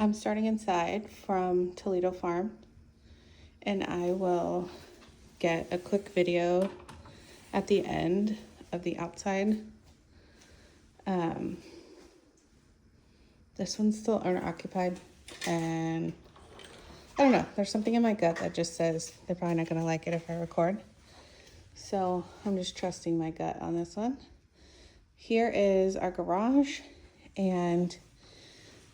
I'm starting inside from Toledo Farm, and I will get a quick video at the end of the outside. This one's still owner occupied, and I don't know, there's something in my gut that just says they're probably not gonna like it if I record. So I'm just trusting my gut on this one. Here is our garage, and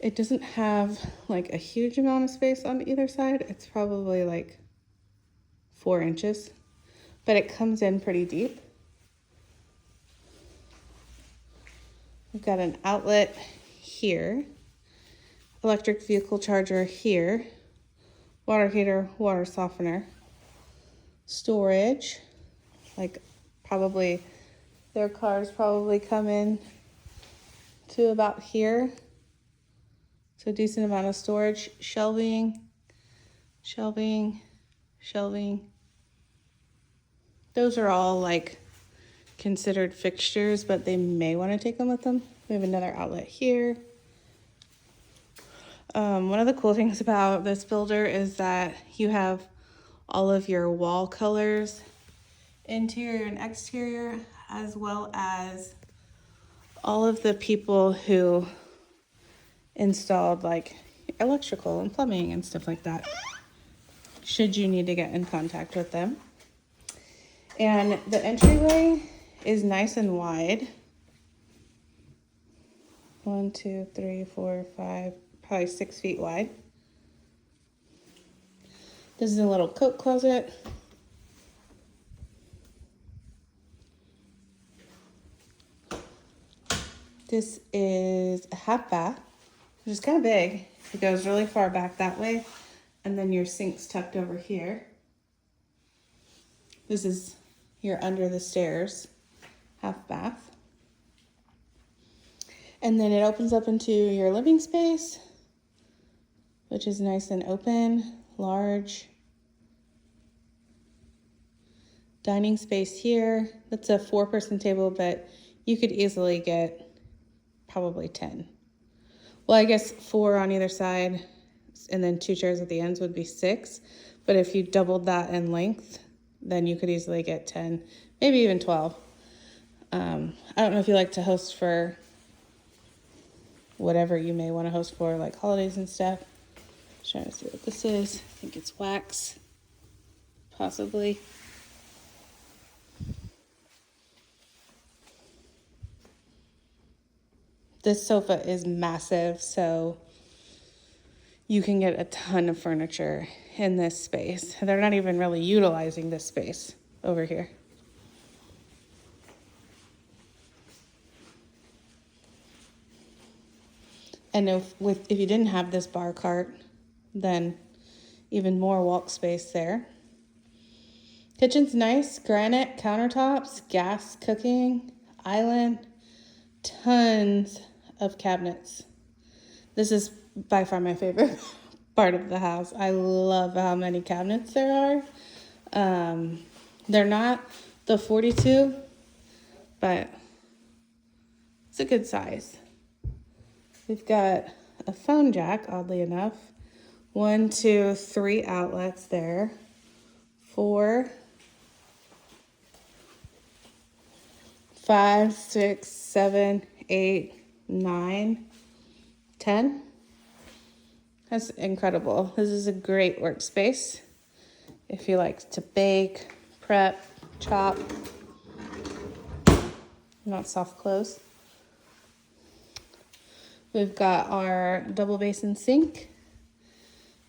it doesn't have like a huge amount of space on either side. It's probably like 4 inches, but it comes in pretty deep. We've got an outlet here, electric vehicle charger here, water heater, water softener, storage, like probably their cars probably come in to about here. So a decent amount of storage, shelving. Those are all like considered fixtures, but they may want to take them with them. We have another outlet here. One of the cool things about this builder is that you have all of your wall colors, interior and exterior, as well as all of the people who installed like electrical and plumbing and stuff like that, should you need to get in contact with them. And the entryway is nice and wide. 1, 2, 3, 4, 5, probably 6 feet wide. This is a little coat closet. This is a half bath, which is kind of big. It goes really far back that way, and then your sink's tucked over here. This is your under the stairs half bath. And then it opens up into your living space, which is nice and open, large. Dining space here. That's a 4-person table, but you could easily get probably 10. Well, I guess 4 on either side, and then 2 chairs at the ends would be 6. But if you doubled that in length, then you could easily get 10, maybe even 12. I don't know if you like to host for whatever you may want to host for, like holidays and stuff. Just trying to see what this is. I think it's wax, possibly. This sofa is massive, so you can get a ton of furniture in this space. They're not even really utilizing this space over here. And if you didn't have this bar cart, then even more walk space there. Kitchen's nice, granite countertops, gas cooking, island, tons of cabinets. This is by far my favorite part of the house. I love how many cabinets there are. They're not the 42, but it's a good size. We've got a phone jack, oddly enough. 1, 2, 3 outlets there. 4, 5, 6, 7, 8, 9, 10. That's incredible. This is a great workspace if you like to bake, prep, chop. Not soft close. We've got our double basin sink.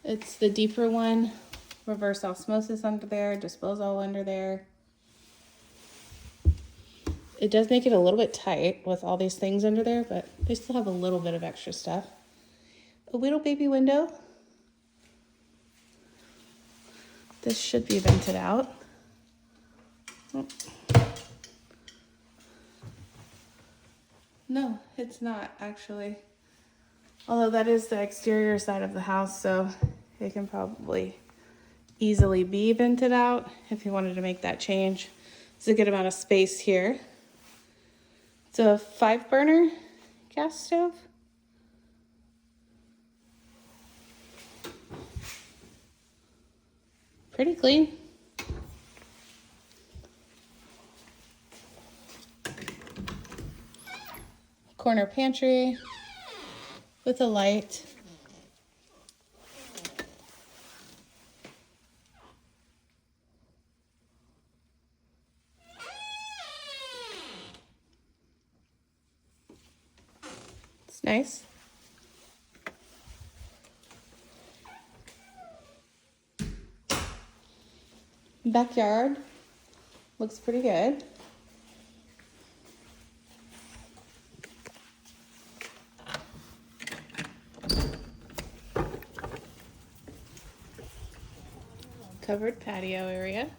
It's the deeper one. Reverse osmosis under there, disposal under there. It does make it a little bit tight with all these things under there, but they still have a little bit of extra stuff. A little baby window. This should be vented out. No, it's not actually. Although that is the exterior side of the house, so it can probably easily be vented out if you wanted to make that change. It's a good amount of space here. It's a 5-burner gas stove. Pretty clean. Corner pantry with a light. It's nice. Backyard looks pretty good. Covered patio area.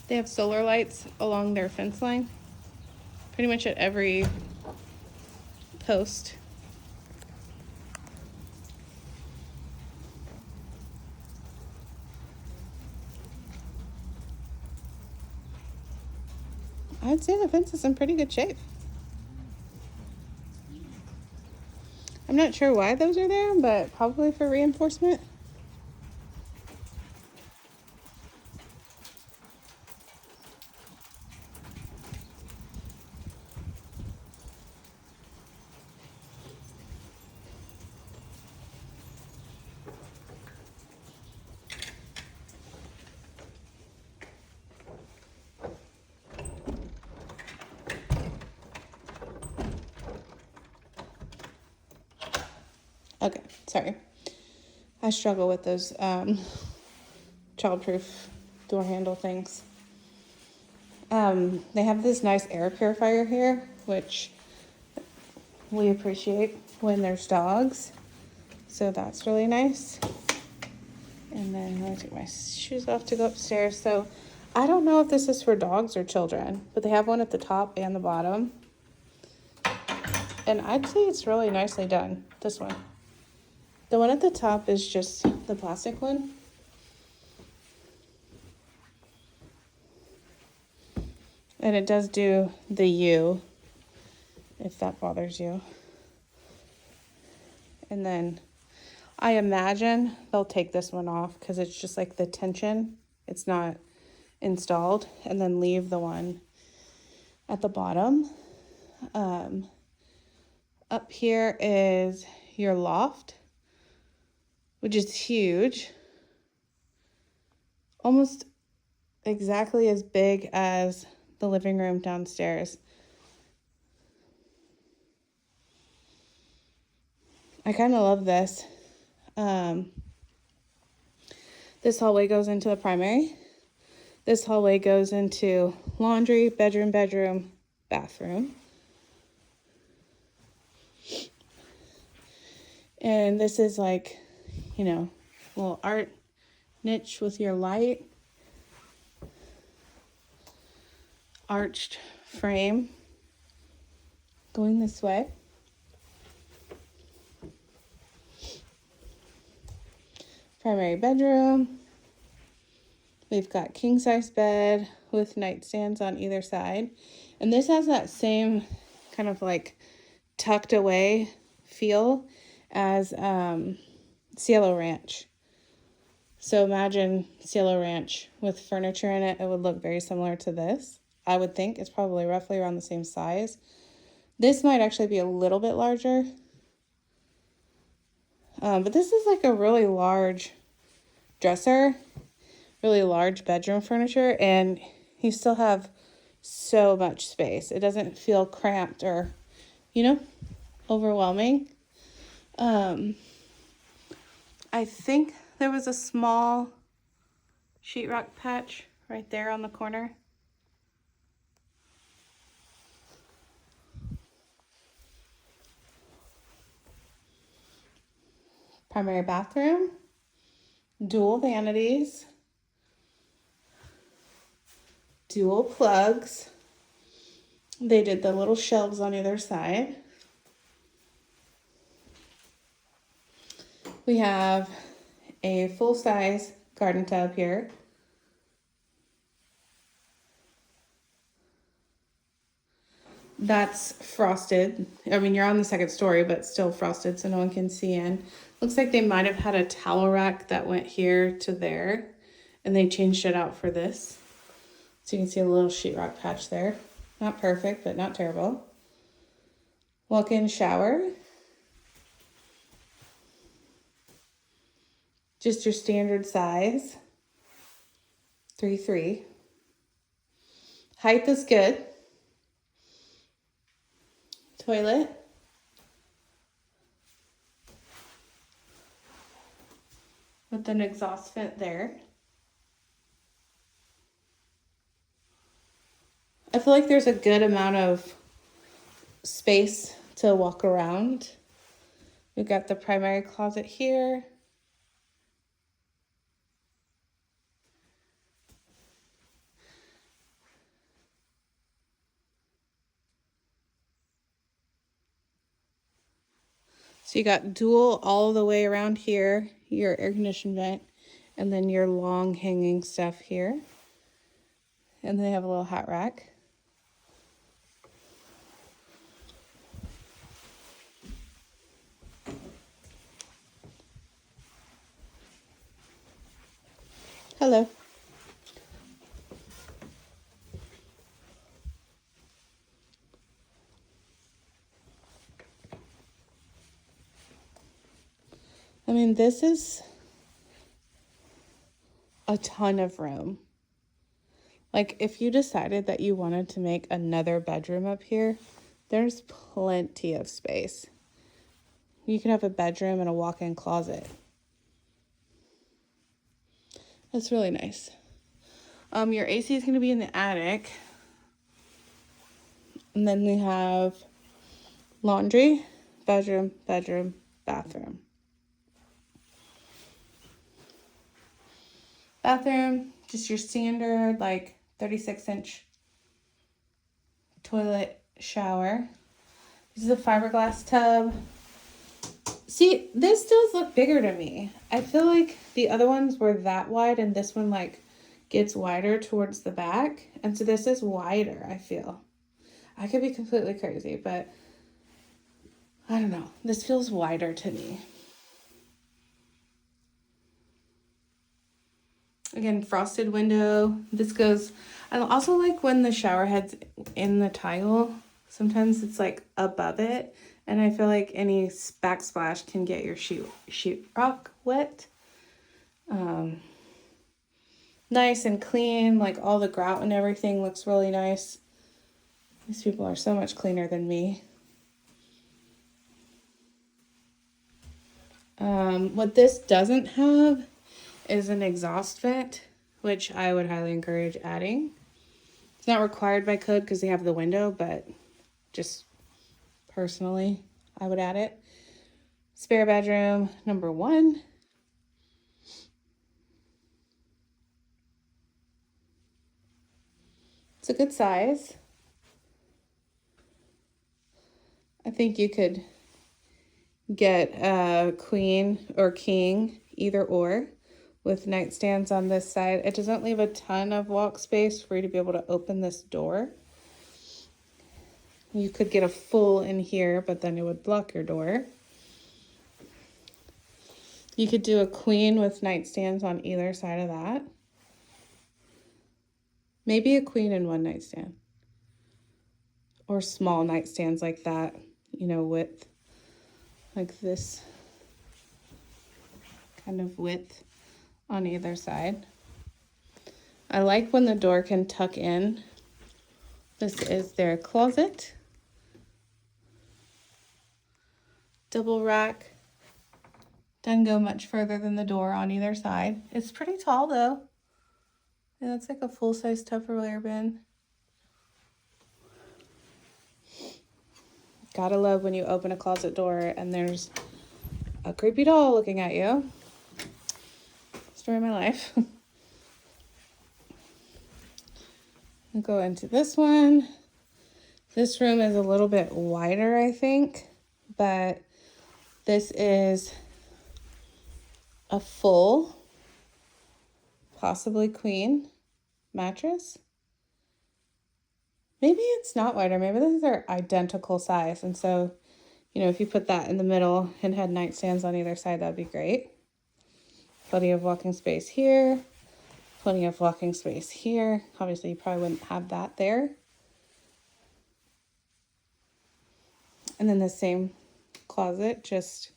They have solar lights along their fence line, pretty much at every post. I'd say the fence is in pretty good shape. I'm not sure why those are there, but probably for reinforcement. Okay, sorry. I struggle with those child-proof door handle things. They have this nice air purifier here, which we appreciate when there's dogs. So that's really nice. And then I'm going to take my shoes off to go upstairs. So I don't know if this is for dogs or children, but they have one at the top and the bottom. And I'd say it's really nicely done, this one. The one at the top is just the plastic one. And it does do the U, if that bothers you. And then I imagine they'll take this one off because it's just like the tension. It's not installed. And then leave the one at the bottom. Up here is your loft, which is huge. Almost exactly as big as the living room downstairs. I kind of love this. This hallway goes into the primary. This hallway goes into laundry, bedroom, bathroom. And this is like, you know, a little art niche with your light. Arched frame going this way. Primary bedroom. We've got king size bed with nightstands on either side. And this has that same kind of like tucked away feel as Cielo Ranch. So imagine Cielo Ranch with furniture in it. It would look very similar to this. I would think it's probably roughly around the same size. This might actually be a little bit larger. But this is like a really large dresser, really large bedroom furniture, and you still have so much space. It doesn't feel cramped or, you know, overwhelming. I think there was a small sheetrock patch right there on the corner. Primary bathroom, dual vanities, dual plugs. They did the little shelves on either side. We have a full-size garden tub here. That's frosted. I mean, you're on the second story, but still frosted, so no one can see in. Looks like they might have had a towel rack that went here to there, and they changed it out for this. So you can see a little sheetrock patch there. Not perfect, but not terrible. Walk-in shower. Just your standard size. 3'3". Height is good. Toilet. With an exhaust vent there. I feel like there's a good amount of space to walk around. We've got the primary closet here. So you got dual all the way around here, your air conditioning vent, and then your long hanging stuff here. And then they have a little hat rack. Hello. I mean, this is a ton of room. Like, if you decided that you wanted to make another bedroom up here, there's plenty of space. You can have a bedroom and a walk-in closet. That's really nice. Your AC is going to be in the attic. And then we have laundry, bedroom, bedroom, bathroom. Bathroom, just your standard, like 36-inch toilet shower. This is a fiberglass tub. See, this does look bigger to me. I feel like the other ones were that wide and this one like gets wider towards the back. And so this is wider, I feel. I could be completely crazy, but I don't know. This feels wider to me. Again, frosted window. This goes, I also like when the shower head's in the tile. Sometimes it's like above it. And I feel like any backsplash can get your sheetrock wet. Nice and clean, like all the grout and everything looks really nice. These people are so much cleaner than me. What this doesn't have is an exhaust vent, which I would highly encourage adding. It's not required by code because they have the window, but just personally, I would add it. Spare bedroom, number 1. It's a good size. I think you could get a queen or king, either or, with nightstands on this side. It doesn't leave a ton of walk space for you to be able to open this door. You could get a full in here, but then it would block your door. You could do a queen with nightstands on either side of that. Maybe a queen and 1 nightstand. Or small nightstands like that, you know, width. Like this kind of width on either side. I like when the door can tuck in. This is their closet. Double rack. Doesn't go much further than the door on either side. It's pretty tall though. And that's like a full-size Tupperware bin. Gotta love when you open a closet door and there's a creepy doll looking at you. Story of my life. I'll go into this one. This room is a little bit wider, I think, but this is a full, possibly queen mattress. Maybe it's not wider. Maybe these are identical size. And so, you know, if you put that in the middle and had nightstands on either side, that'd be great. Plenty of walking space here. Plenty of walking space here. Obviously, you probably wouldn't have that there. And then the same closet, just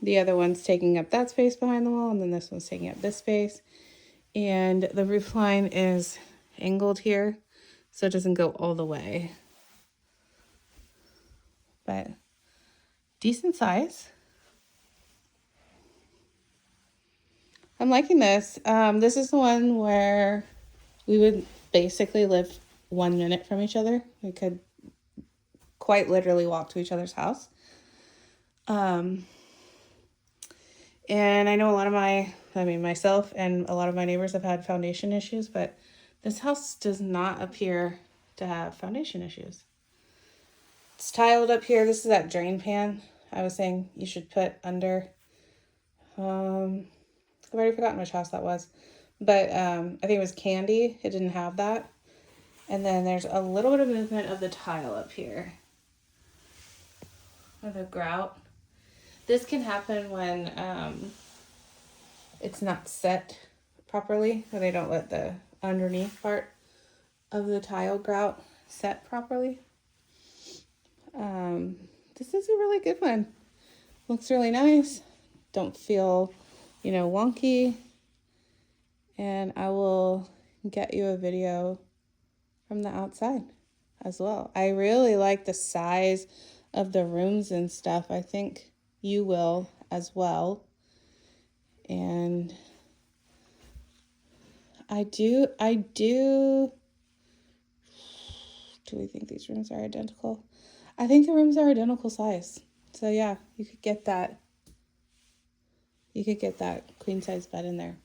the other one's taking up that space behind the wall, and then this one's taking up this space. And the roof line is angled here, so it doesn't go all the way. But decent size. I'm liking this. This is the one where we would basically live 1 minute from each other. We could quite literally walk to each other's house. And I know a lot of myself and a lot of my neighbors have had foundation issues, but this house does not appear to have foundation issues. It's tiled up here. This is that drain pan I was saying you should put under. I've already forgotten which house that was, but I think it was Candy. It didn't have that. And then there's a little bit of movement of the tile up here. Or the grout. This can happen when it's not set properly, or they don't let the underneath part of the tile grout set properly. This is a really good one. Looks really nice. Don't feel, you know, wonky. And I will get you a video from the outside as well. I really like the size of the rooms and stuff. I think you will as well. And I do we think these rooms are identical? I think the rooms are identical size. So yeah, you could get that queen size bed in there.